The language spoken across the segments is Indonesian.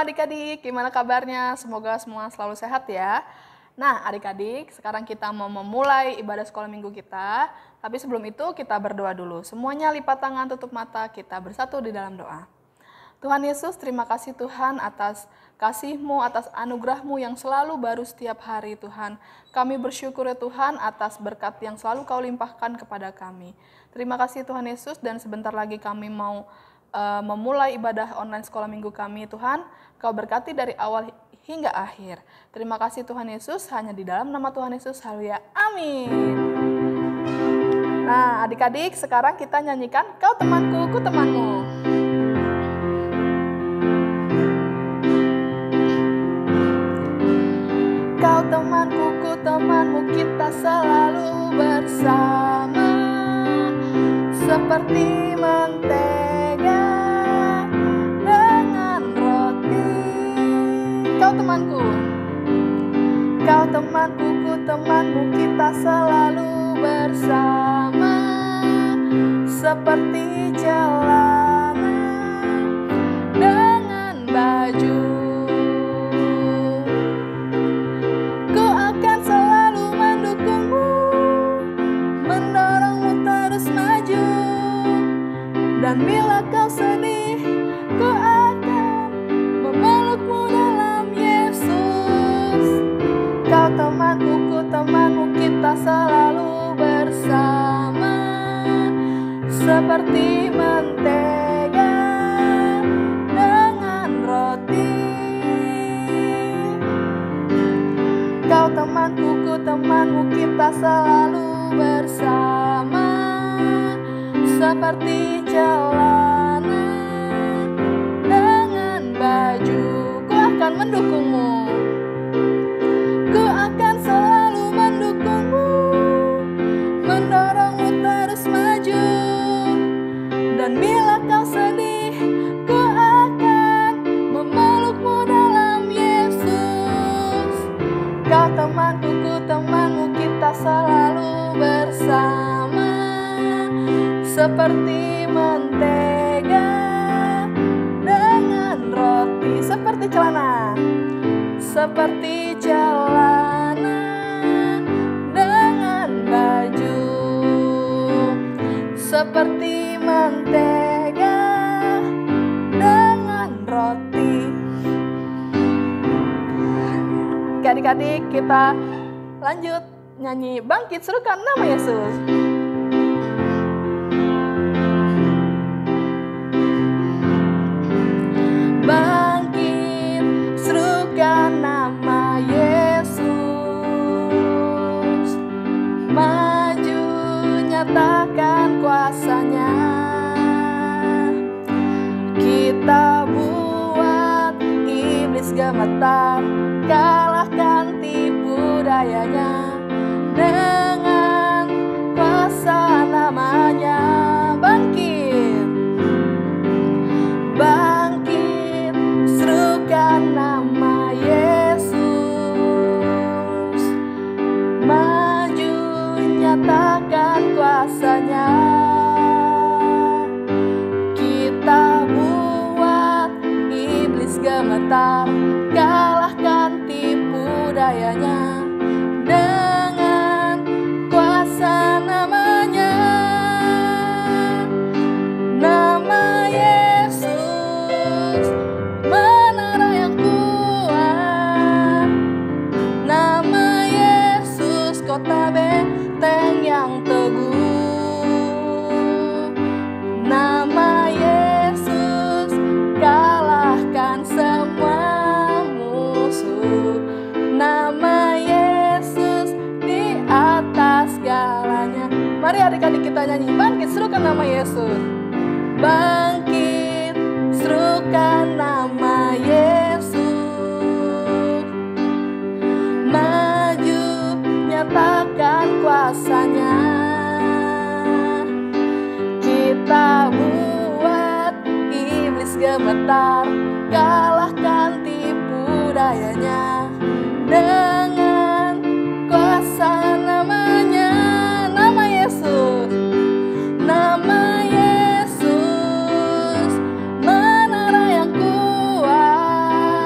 adik-adik, gimana kabarnya? Semoga semua selalu sehat ya. Nah adik-adik, sekarang kita mau memulai ibadah sekolah minggu kita. Tapi sebelum itu kita berdoa dulu. Semuanya lipat tangan, tutup mata, kita bersatu di dalam doa. Tuhan Yesus, terima kasih Tuhan atas kasih-Mu, atas anugerah-Mu yang selalu baru setiap hari Tuhan. Kami bersyukur ya Tuhan atas berkat yang selalu Kau limpahkan kepada kami. Terima kasih Tuhan Yesus, dan sebentar lagi kami mau memulai ibadah online sekolah minggu kami Tuhan. Kau berkati dari awal hingga akhir. Terima kasih Tuhan Yesus, hanya di dalam nama Tuhan Yesus, haleluya, amin. Nah adik-adik, sekarang kita nyanyikan Kau Temanku, Ku Temanmu. Kau temanku, ku temanmu, kita selalu bersama, seperti mentega dengan roti. Kau temanku, ku temanmu, kita selalu bersama, seperti celana dengan baju. Dan bila kau sedih, ku akan memelukmu dalam Yesus. Kau temanku, ku temanmu, kita selalu bersama, seperti mentega dengan roti. Kau temanku, ku temanmu, kita selalu bersama, seperti celana dengan baju. Ku akan mendukungmu, ku akan selalu mendukungmu, mendorongmu terus maju. Dan bila kau sedih, ku akan memelukmu dalam Yesus. Kau temanku, ku temanmu, kita selalu bersama, seperti mentega dengan roti. Seperti celana, seperti celana dengan baju, seperti mentega dengan roti. Oke adik-adik, kita lanjut nyanyi Bangkit Serukan Nama Yesus. Bangkit, serukan nama Yesus. Maju, nyatakan kuasanya. Kita buat iblis gemetar, kalahkan tipu dayanya. Dengan kuasa namanya. Bangkit, bangkit, serukan nama Yesus. Maju, nyatakan kuasanya. Kita buat iblis gemetar, kalahkan tipu dayanya. Dengan kuasa namanya, nama Yesus, menara yang kuat. Nama Yesus, kota benteng yang teguh. Nama Yesus, kalahkan semua musuh. Nama Yesus di atas segalanya. Mari adik-adik kita nyanyi Bangkit, serukan nama Yesus. Bangkit, serukan nama Yesus. Maju, nyatakan kuasanya. Kita buat iblis gemetar, kalahkan tipu dayanya. Dengan kuasa namanya, nama Yesus, nama Yesus, menara yang kuat.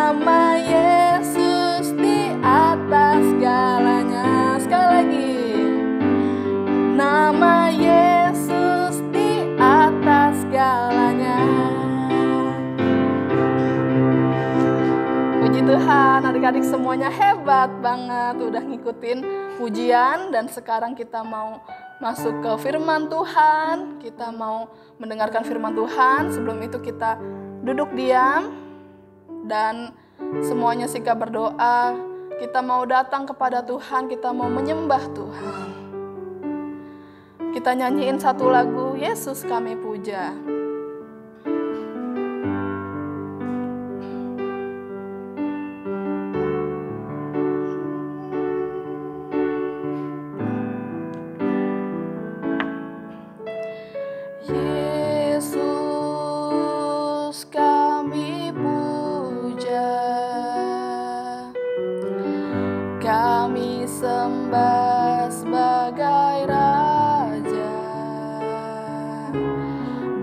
Nama Yesus di atas segalanya. Sekali lagi. Nama Yesus di atas segalanya. Puji Tuhan, adik-adik semuanya hebat banget udah ngikutin pujian, dan sekarang kita mau masuk ke firman Tuhan. Kita mau mendengarkan firman Tuhan. Sebelum itu kita duduk diam dan semuanya sikap berdoa. Kita mau datang kepada Tuhan, kita mau menyembah Tuhan. Kita nyanyiin satu lagu, Yesus kami puja. Yesus kami puja, kami sembah sebagai Raja,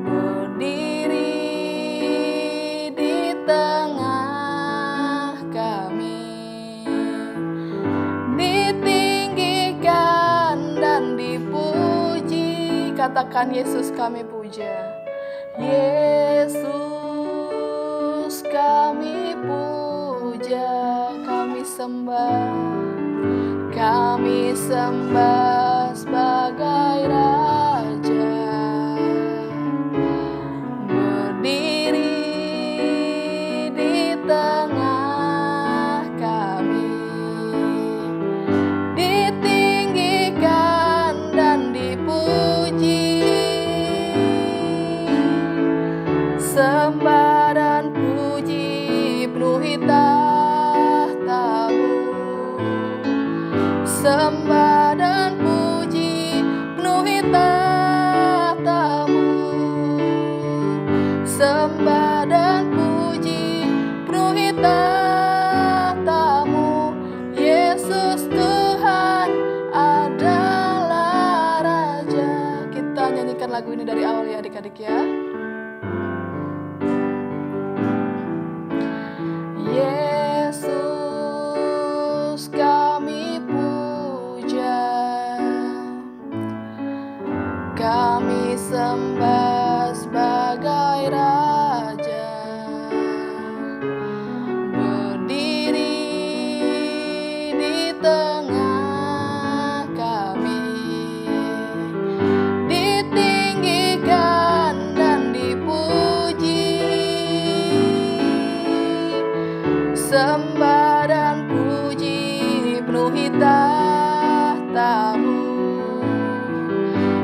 berdiri di tengah kami, ditinggikan dan dipuji. Katakan, Yesus kami puja. Yesus kami puja, kami sembah sebagai Raja, berdiri di tengah kami, ditinggikan dan dipuji. Sembah dan puji penuhi tahta-Mu. Sembah dan puji penuhi tahta-Mu. Sembah dan puji penuhi tahta-Mu. Yesus Tuhan adalah Raja. Kita nyanyikan lagu ini dari awal ya adik-adik ya. Yesus kami puja, kami sembah sebagai Raja, berdiri di tengah kami, ditinggikan dan dipuji. Sembah dan puji penuhi tahta-Mu.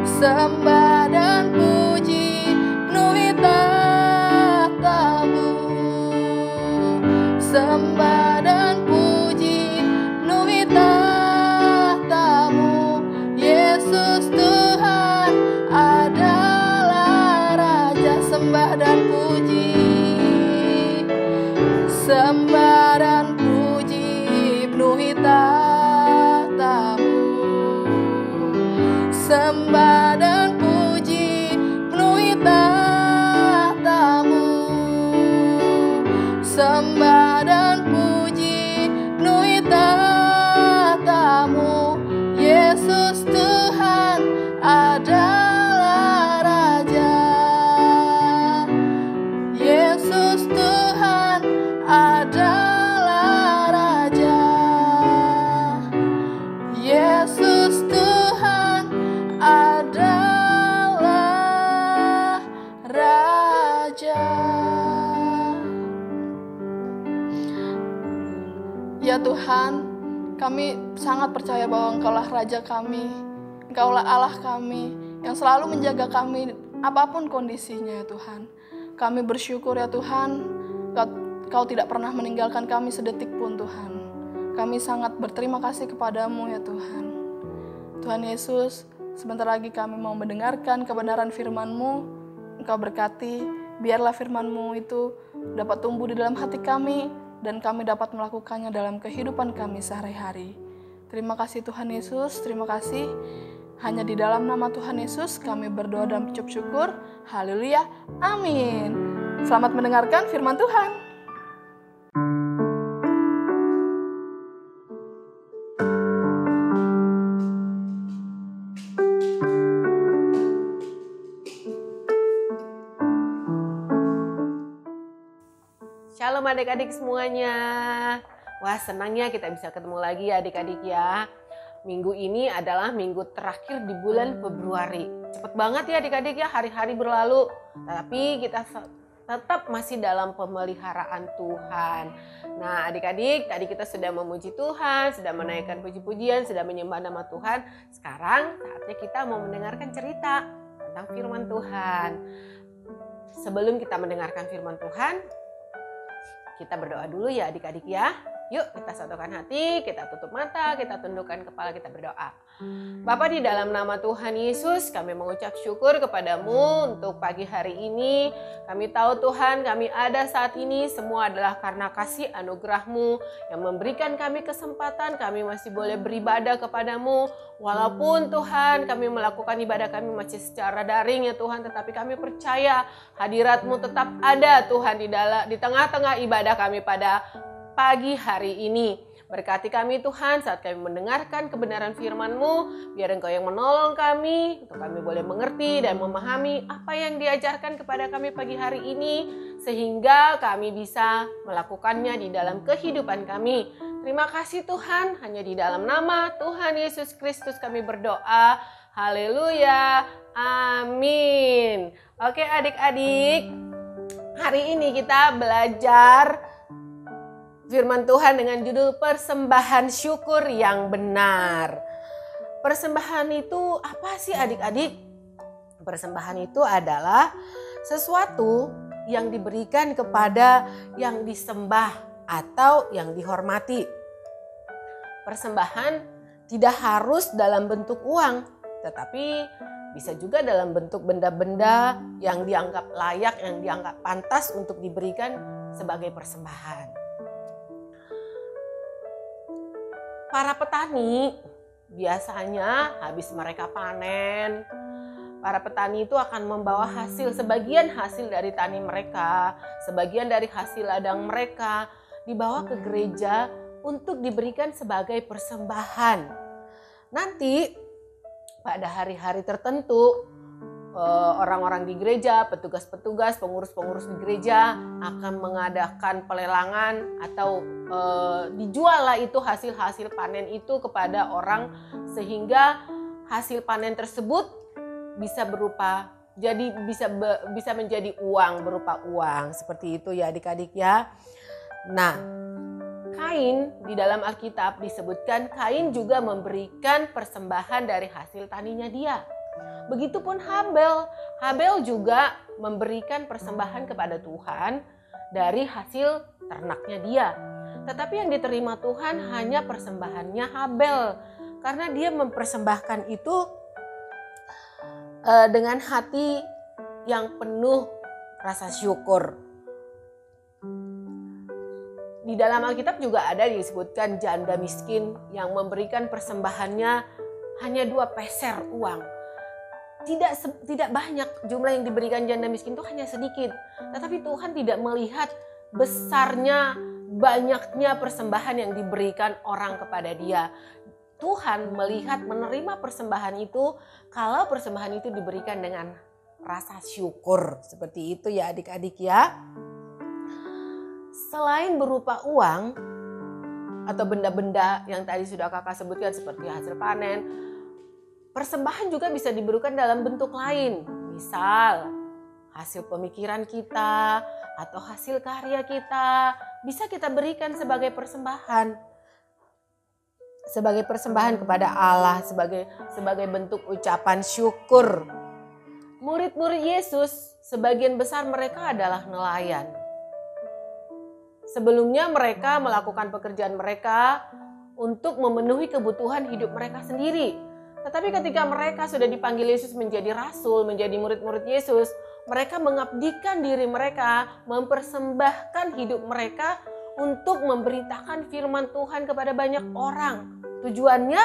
Sembah dan puji penuhi tahta-Mu. Sembah dan puji penuhi tahta-Mu. Yesus Tuhan adalah Raja. Sembah dan puji. Sembah dan puji penuhi tahta-Mu. Sembah dan puji penuhi tahta-Mu. Sembah dan puji penuhi tahta-Mu. Yesus Tuhan adalah Raja. Yesus Tuhan adalah Raja. Yesus Tuhan adalah Raja. Ya Tuhan, kami sangat percaya bahwa Engkaulah Raja kami, Engkaulah Allah kami yang selalu menjaga kami apapun kondisinya ya Tuhan. Kami bersyukur ya Tuhan, Kau tidak pernah meninggalkan kami sedetik pun Tuhan. Kami sangat berterima kasih kepadamu ya Tuhan. Tuhan Yesus, sebentar lagi kami mau mendengarkan kebenaran firman-Mu. Engkau berkati, biarlah firman-Mu itu dapat tumbuh di dalam hati kami, dan kami dapat melakukannya dalam kehidupan kami sehari-hari. Terima kasih Tuhan Yesus, terima kasih. Hanya di dalam nama Tuhan Yesus kami berdoa dan ucap syukur. Haleluya, amin. Selamat mendengarkan firman Tuhan. Shalom adik-adik semuanya. Wah, senangnya kita bisa ketemu lagi ya adik-adik ya. Minggu ini adalah minggu terakhir di bulan Februari. Cepet banget ya adik-adik ya, hari-hari berlalu. Tapi kita tetap masih dalam pemeliharaan Tuhan. Nah adik-adik, tadi kita sudah memuji Tuhan, sudah menaikkan puji-pujian, sudah menyembah nama Tuhan. Sekarang saatnya kita mau mendengarkan cerita tentang firman Tuhan. Sebelum kita mendengarkan firman Tuhan, kita berdoa dulu ya adik-adik ya. Yuk kita satukan hati, kita tutup mata, kita tundukkan kepala, kita berdoa. Bapa, di dalam nama Tuhan Yesus, kami mengucap syukur kepadamu untuk pagi hari ini. Kami tahu Tuhan, kami ada saat ini semua adalah karena kasih anugerah-Mu yang memberikan kami kesempatan, kami masih boleh beribadah kepadamu. Walaupun Tuhan kami melakukan ibadah kami masih secara daring ya Tuhan, tetapi kami percaya hadirat-Mu tetap ada Tuhan di tengah-tengah ibadah kami pada pagi hari ini. Berkati kami Tuhan saat kami mendengarkan kebenaran firman-Mu. Biar Engkau yang menolong kami, untuk kami boleh mengerti dan memahami apa yang diajarkan kepada kami pagi hari ini. Sehingga kami bisa melakukannya di dalam kehidupan kami. Terima kasih Tuhan, hanya di dalam nama Tuhan Yesus Kristus kami berdoa. Haleluya, amin. Oke adik-adik, hari ini kita belajar firman Tuhan dengan judul persembahan syukur yang benar. Persembahan itu apa sih adik-adik? Persembahan itu adalah sesuatu yang diberikan kepada yang disembah atau yang dihormati. Persembahan tidak harus dalam bentuk uang, tetapi bisa juga dalam bentuk benda-benda yang dianggap layak, yang dianggap pantas untuk diberikan sebagai persembahan. Para petani biasanya habis mereka panen, para petani itu akan membawa sebagian hasil dari tani mereka, sebagian dari hasil ladang mereka dibawa ke gereja untuk diberikan sebagai persembahan. Nanti pada hari-hari tertentu orang-orang di gereja, petugas-petugas, pengurus-pengurus di gereja akan mengadakan pelelangan atau dijuallah itu hasil-hasil panen itu kepada orang, sehingga hasil panen tersebut bisa bisa menjadi uang, berupa uang, seperti itu ya adik-adik ya. Nah, Kain di dalam Alkitab disebutkan Kain juga memberikan persembahan dari hasil taninya dia. Begitupun Habel. Habel juga memberikan persembahan kepada Tuhan dari hasil ternaknya dia. Tetapi yang diterima Tuhan hanya persembahannya Habel. Karena dia mempersembahkan itu dengan hati yang penuh rasa syukur. Di dalam Alkitab juga ada disebutkan janda miskin yang memberikan persembahannya hanya 2 peser uang. Tidak banyak jumlah yang diberikan janda miskin, itu hanya sedikit. Tetapi Tuhan tidak melihat besarnya, banyaknya persembahan yang diberikan orang kepada dia. Tuhan melihat menerima persembahan itu kalau persembahan itu diberikan dengan rasa syukur. Seperti itu ya adik-adik ya. Selain berupa uang atau benda-benda yang tadi sudah kakak sebutkan seperti hasil panen, persembahan juga bisa diberikan dalam bentuk lain. Misal hasil pemikiran kita atau hasil karya kita bisa kita berikan sebagai persembahan. Sebagai persembahan kepada Allah, sebagai bentuk ucapan syukur. Murid-murid Yesus sebagian besar mereka adalah nelayan. Sebelumnya mereka melakukan pekerjaan mereka untuk memenuhi kebutuhan hidup mereka sendiri. Tetapi ketika mereka sudah dipanggil Yesus menjadi rasul, menjadi murid-murid Yesus, mereka mengabdikan diri mereka, mempersembahkan hidup mereka untuk memberitakan firman Tuhan kepada banyak orang. Tujuannya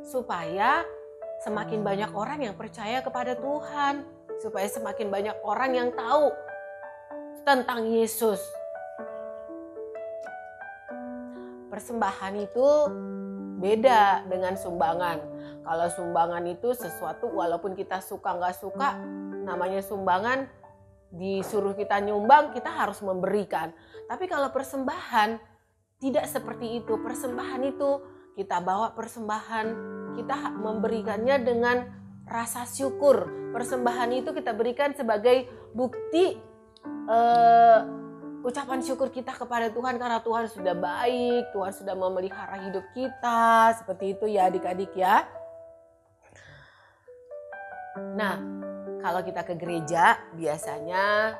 supaya semakin banyak orang yang percaya kepada Tuhan, supaya semakin banyak orang yang tahu tentang Yesus. Persembahan itu beda dengan sumbangan. Kalau sumbangan itu sesuatu walaupun kita suka nggak suka, namanya sumbangan disuruh kita nyumbang, kita harus memberikan. Tapi kalau persembahan tidak seperti itu. Persembahan itu kita bawa persembahan, kita memberikannya dengan rasa syukur. Persembahan itu kita berikan sebagai bukti ucapan syukur kita kepada Tuhan karena Tuhan sudah baik, Tuhan sudah memelihara hidup kita. Seperti itu ya adik-adik ya. Nah, kalau kita ke gereja biasanya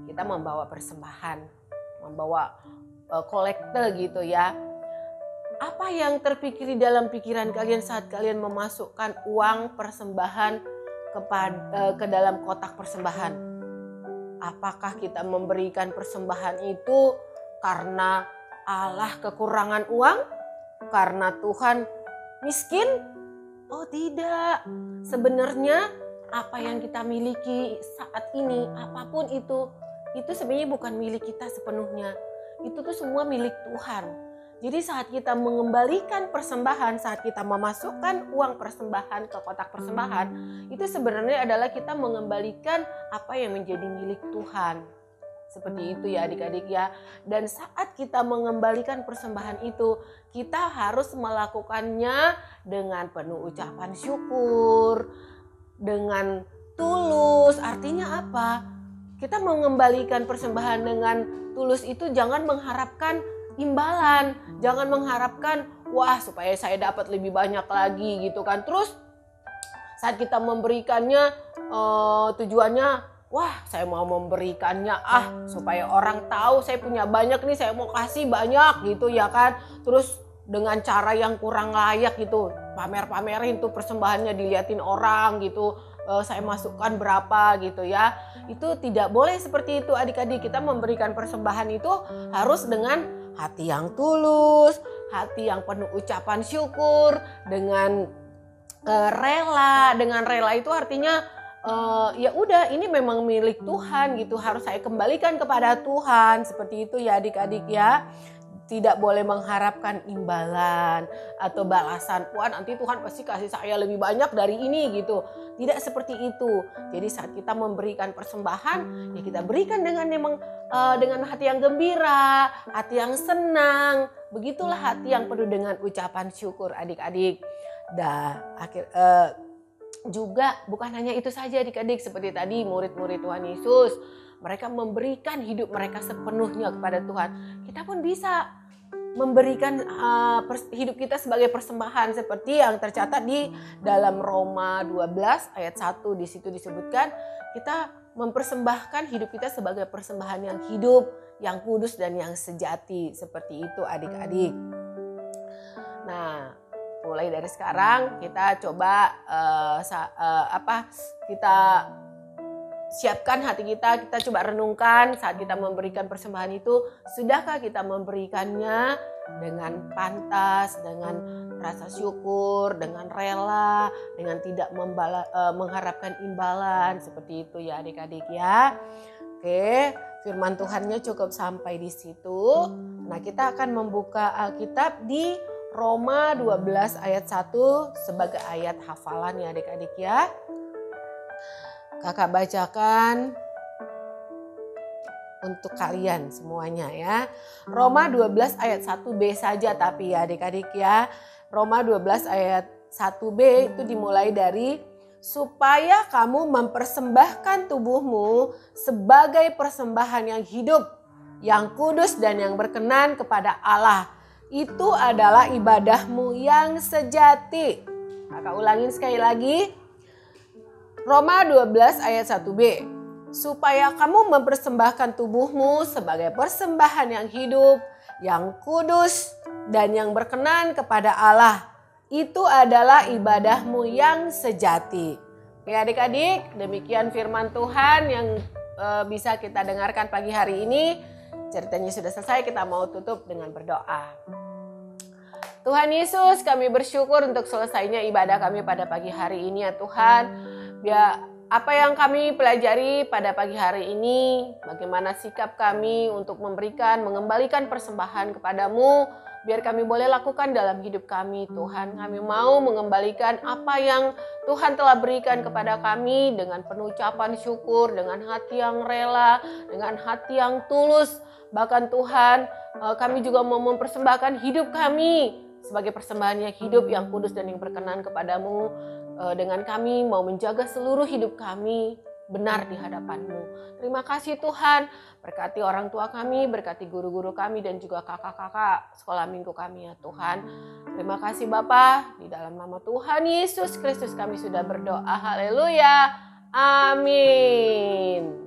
kita membawa persembahan, membawa kolekte gitu ya. Apa yang terpikir di dalam pikiran kalian saat kalian memasukkan uang persembahan ke dalam kotak persembahan? Apakah kita memberikan persembahan itu karena Allah kekurangan uang? Karena Tuhan miskin? Oh tidak. Sebenarnya apa yang kita miliki saat ini, apapun itu sebenarnya bukan milik kita sepenuhnya. Itu tuh semua milik Tuhan. Jadi saat kita mengembalikan persembahan, saat kita memasukkan uang persembahan ke kotak persembahan, itu sebenarnya adalah kita mengembalikan apa yang menjadi milik Tuhan. Seperti itu ya adik-adik ya. Dan saat kita mengembalikan persembahan itu, kita harus melakukannya dengan penuh ucapan syukur, dengan tulus. Artinya apa? Kita mengembalikan persembahan dengan tulus itu jangan mengharapkan imbalan, jangan mengharapkan wah supaya saya dapat lebih banyak lagi gitu kan. Terus saat kita memberikannya tujuannya wah saya mau memberikannya supaya orang tahu saya punya banyak nih, saya mau kasih banyak gitu ya kan. Terus dengan cara yang kurang layak gitu, pamer-pamerin tuh persembahannya, diliatin orang gitu. Saya masukkan berapa gitu ya. Itu tidak boleh seperti itu adik-adik. Kita memberikan persembahan itu harus dengan hati yang tulus, hati yang penuh ucapan syukur, dengan rela. Dengan rela itu artinya ya udah ini memang milik Tuhan gitu, harus saya kembalikan kepada Tuhan. Seperti itu ya adik-adik ya. Tidak boleh mengharapkan imbalan atau balasan. Wah nanti Tuhan pasti kasih saya lebih banyak dari ini gitu. Tidak seperti itu. Jadi saat kita memberikan persembahan, ya kita berikan dengan hati yang gembira, hati yang senang. Begitulah hati yang penuh dengan ucapan syukur adik-adik. Dan juga bukan hanya itu saja adik-adik, seperti tadi murid-murid Tuhan Yesus. Mereka memberikan hidup mereka sepenuhnya kepada Tuhan. Kita pun bisa memberikan hidup kita sebagai persembahan seperti yang tercatat di dalam Roma 12 ayat 1. Di situ disebutkan kita mempersembahkan hidup kita sebagai persembahan yang hidup, yang kudus dan yang sejati. Seperti itu adik-adik. Nah, mulai dari sekarang kita coba kita siapkan hati kita coba renungkan saat kita memberikan persembahan itu, sudahkah kita memberikannya dengan pantas, dengan rasa syukur, dengan rela, dengan tidak mengharapkan imbalan. Seperti itu ya adik-adik ya. Oke, firman Tuhannya cukup sampai di situ. Nah, kita akan membuka Alkitab di Roma 12 ayat 1 sebagai ayat hafalan ya adik-adik ya. Kakak bacakan untuk kalian semuanya ya. Roma 12 ayat 1b saja tapi ya adik-adik ya. Roma 12 ayat 1b itu dimulai dari supaya kamu mempersembahkan tubuhmu sebagai persembahan yang hidup, yang kudus dan yang berkenan kepada Allah. Itu adalah ibadahmu yang sejati. Kakak ulangin sekali lagi. Roma 12 ayat 1b. Supaya kamu mempersembahkan tubuhmu sebagai persembahan yang hidup, yang kudus, dan yang berkenan kepada Allah. Itu adalah ibadahmu yang sejati. Oke adik-adik, demikian firman Tuhan yang bisa kita dengarkan pagi hari ini. Ceritanya sudah selesai, kita mau tutup dengan berdoa. Tuhan Yesus, kami bersyukur untuk selesainya ibadah kami pada pagi hari ini ya Tuhan. Ya, apa yang kami pelajari pada pagi hari ini, bagaimana sikap kami untuk mengembalikan persembahan kepadamu, biar kami boleh lakukan dalam hidup kami. Tuhan, kami mau mengembalikan apa yang Tuhan telah berikan kepada kami dengan penuh ucapan syukur, dengan hati yang rela, dengan hati yang tulus. Bahkan Tuhan, kami juga mau mempersembahkan hidup kami sebagai persembahan yang hidup, yang kudus dan yang berkenan kepadamu. Dengan kami mau menjaga seluruh hidup kami benar di hadapan-Mu. Terima kasih Tuhan, berkati orang tua kami, berkati guru-guru kami dan juga kakak-kakak sekolah minggu kami ya Tuhan. Terima kasih Bapa, di dalam nama Tuhan Yesus Kristus kami sudah berdoa. Haleluya. Amin.